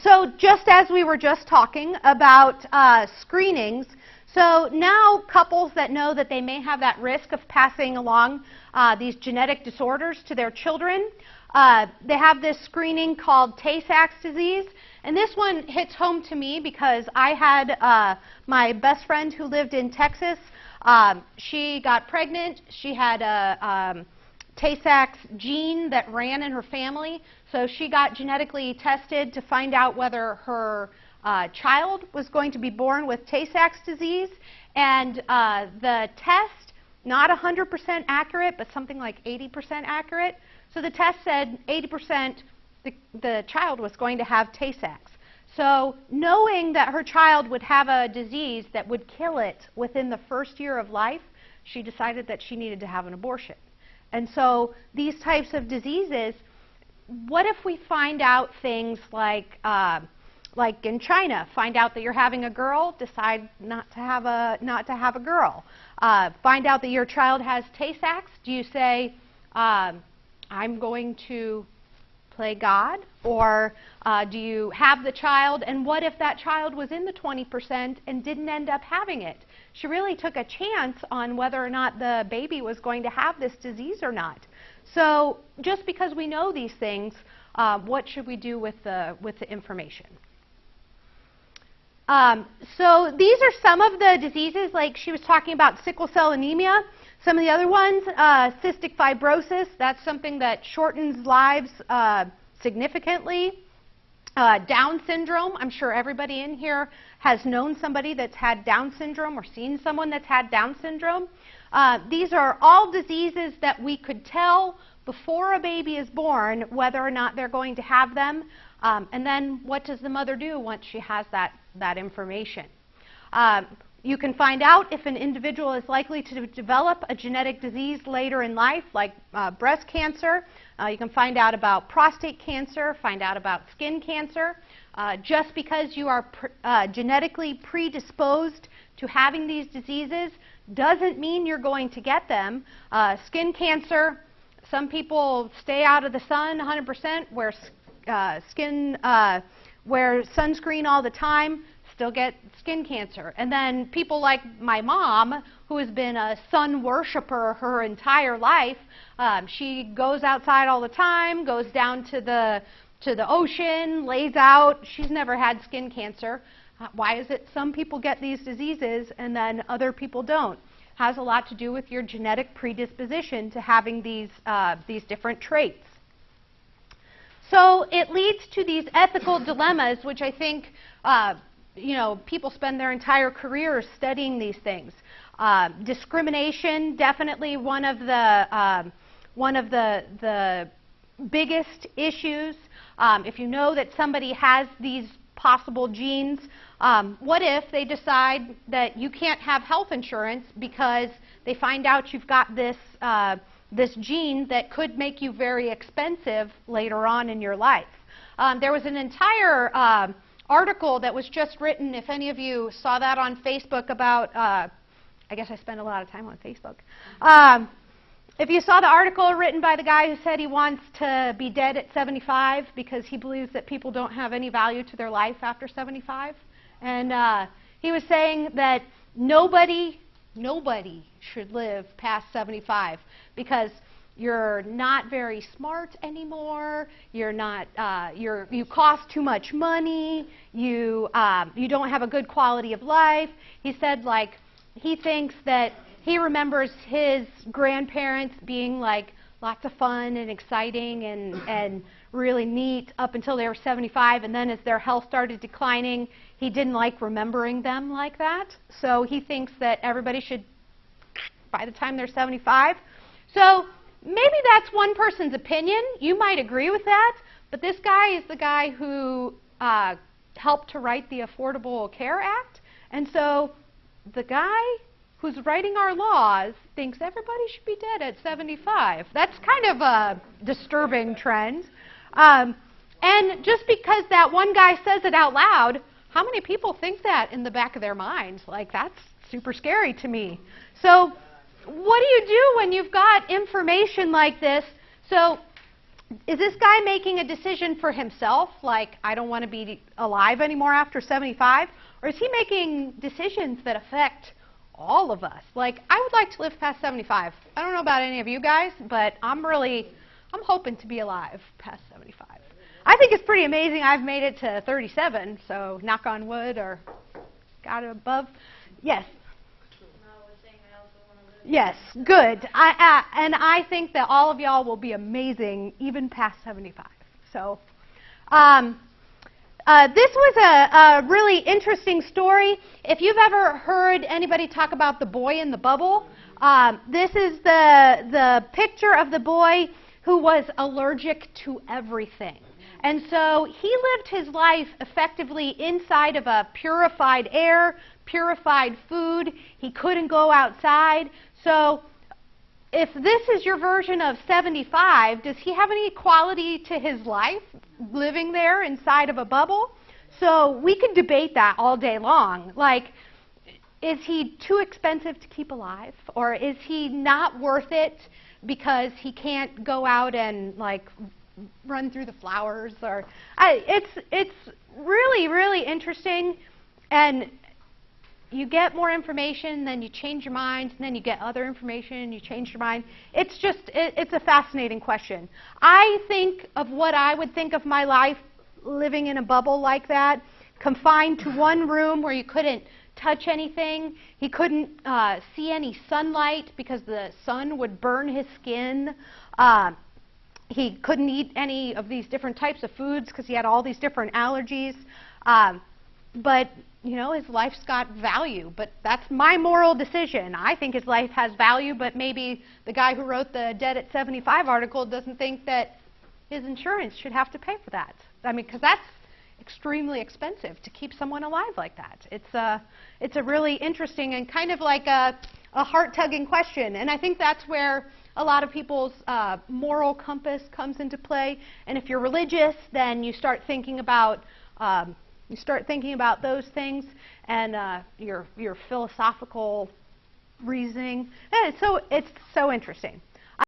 So just as we were just talking about screenings, so now couples that know that they may have that risk of passing along these genetic disorders to their children, they have this screening called Tay-Sachs disease. And this one hits home to me because I had my best friend who lived in Texas. She got pregnant. She had a Tay-Sachs gene that ran in her family. So she got genetically tested to find out whether her child was going to be born with Tay-Sachs disease. And the test, not 100% accurate, but something like 80% accurate. So the test said 80% the child was going to have Tay-Sachs. So knowing that her child would have a disease that would kill it within the first year of life, she decided that she needed to have an abortion. And so these types of diseases, what if we find out things like in China, find out that you're having a girl, decide not to have a girl. Find out that your child has Tay-Sachs, do you say, I'm going to play God? Or do you have the child, and what if that child was in the 20% and didn't end up having it? She really took a chance on whether or not the baby was going to have this disease or not. So just because we know these things, what should we do with the information? So these are some of the diseases, like she was talking about sickle cell anemia. Some of the other ones, cystic fibrosis, that's something that shortens lives significantly. Down syndrome, I'm sure everybody in here has known somebody that's had Down syndrome or seen someone that's had Down syndrome. These are all diseases that we could tell before a baby is born whether or not they're going to have them. And then what does the mother do once she has that information? You can find out if an individual is likely to develop a genetic disease later in life, like breast cancer. You can find out about prostate cancer, find out about skin cancer. Just because you are genetically predisposed to having these diseases doesn't mean you're going to get them. Skin cancer, some people stay out of the sun 100%, wear sunscreen all the time, still get skin cancer. And then people like my mom, who has been a sun worshiper her entire life, she goes outside all the time, goes down to the ocean, lays out. She's never had skin cancer. Why is it some people get these diseases and then other people don't? Has a lot to do with your genetic predisposition to having these different traits. So it leads to these ethical dilemmas, which I think people spend their entire careers studying these things. Discrimination, definitely one of the biggest issues. If you know that somebody has these possible genes, what if they decide that you can't have health insurance because they find out you've got this gene that could make you very expensive later on in your life? There was an entire article that was just written, if any of you saw that on Facebook, about, I guess I spend a lot of time on Facebook. If you saw the article written by the guy who said he wants to be dead at 75 because he believes that people don't have any value to their life after 75. And he was saying that nobody should live past 75 because you're not very smart anymore, you cost too much money, you don't have a good quality of life. He said, like, he thinks that he remembers his grandparents being like lots of fun and exciting and really neat up until they were 75, and then as their health started declining, he didn't like remembering them like that. So he thinks that everybody should, by the time they're 75. So maybe that's one person's opinion. You might agree with that, but this guy is the guy who helped to write the Affordable Care Act, and so the guy who's writing our laws thinks everybody should be dead at 75. That's kind of a disturbing trend. And just because that one guy says it out loud, how many people think that in the back of their minds? Like, that's super scary to me. So what do you do when you've got information like this? So is this guy making a decision for himself, like, I don't want to be alive anymore after 75? Or is he making decisions that affect all of us? Like, I would like to live past 75. I don't know about any of you guys, but I'm hoping to be alive past 75. I think it's pretty amazing I've made it to 37, so knock on wood or got it above. Yes? Yes, good. And I think that all of y'all will be amazing even past 75. So this was a really interesting story. If you've ever heard anybody talk about the boy in the bubble, this is the picture of the boy who was allergic to everything. And so he lived his life effectively inside of a purified air, purified food. He couldn't go outside. So if this is your version of 75, does he have any quality to his life living there inside of a bubble? So we could debate that all day long. Like, is he too expensive to keep alive? Or is he not worth it because he can't go out and, like, run through the flowers? Or it's really, really interesting. And you get more information, then you change your mind, and then you get other information, and you change your mind. It's just, it's a fascinating question. I think of what I would think of my life living in a bubble like that, confined to one room where you couldn't touch anything. He couldn't see any sunlight because the sun would burn his skin. He couldn't eat any of these different types of foods because he had all these different allergies. But you know, his life's got value, but that's my moral decision. I think his life has value, but maybe the guy who wrote the Dead at 75 article doesn't think that his insurance should have to pay for that. I mean, because that's extremely expensive to keep someone alive like that. It's a really interesting and kind of like a heart-tugging question, and I think that's where a lot of people's moral compass comes into play. And if you're religious, then you start thinking about those things and your philosophical reasoning. And it's so interesting.